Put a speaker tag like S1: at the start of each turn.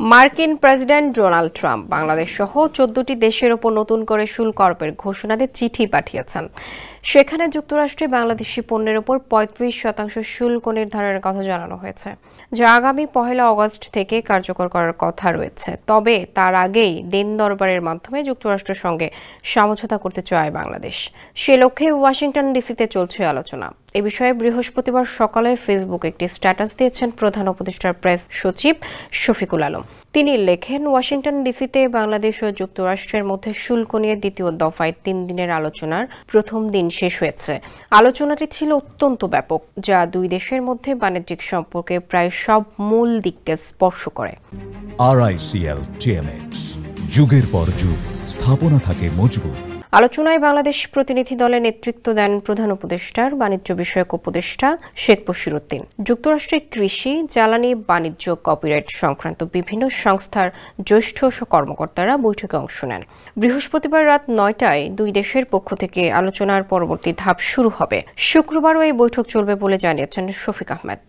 S1: মার্কিন president Donald Trump Bangladesh সহ ১৪টি দেশের ওপর নতুন করে শুল্ক আরোপের ঘোষণা দিয়ে চিঠি পাঠিয়েছেন। সেখানে যুক্তরাষ্ট্রে বাংলাদেশি পণ্যের ওপর ৩৫% শুল্ক নির্ধারণের কথা জানানো হয়েছে, যা আগামী ১ আগস্ট থেকে কার্যকর করার কথা রয়েছে। তবে তার আগেই দিন দরবারের মাধ্যমে যুক্তরাষ্ট্রের সঙ্গে সমঝোতা করতে চায় বাংলাদেশ। সে লক্ষ্যে ওয়াশিংটন ডিসিতে চলছে আলোচনা। এ বিষয়ে বৃহস্পতিবার সকালে ফেসবুকে একটি স্ট্যাটাস দিয়েছেন প্রধান উপদেষ্টার প্রেস সচিব শফিকুল আলম। তিনি লেখেন, ওয়াশিংটন ডিসিতে বাংলাদেশ ও যুক্তরাষ্ট্রের মধ্যে শুল্ক নিয়ে দ্বিতীয় দফায় ৩ দিনের আলোচনার প্রথম দিন শেষ হয়েছে। আলোচনাটি ছিল অত্যন্ত ব্যাপক, যা দুই দেশের মধ্যে বাণিজ্যিক সম্পর্কে প্রায় সব মূল দিককে স্পর্শ করে।
S2: RICL TMX, যুগের পর যুগ স্থাপনা থাকে মজবুত।
S1: আলোচনায় বাংলাদেশ প্রতিনিধি দলে নেতৃত্ব দেন প্রধান উপদেষ্টার বাণিজ্য বিষয়ক উপদেষ্টা শেখ বশিরউদ্দিন। যুক্তরাষ্ট্রের কৃষি, জ্বালানি, বাণিজ্য, কপিরাইট সংক্রান্ত বিভিন্ন সংস্থার জ্যেষ্ঠ কর্মকর্তারা বৈঠকে অংশ নেন। বৃহস্পতিবার রাত ৯টায় দুই দেশের পক্ষ থেকে আলোচনার পরবর্তী ধাপ শুরু হবে। শুক্রবারও এই বৈঠক চলবে বলে জানিয়েছেন শফিক আহমেদ।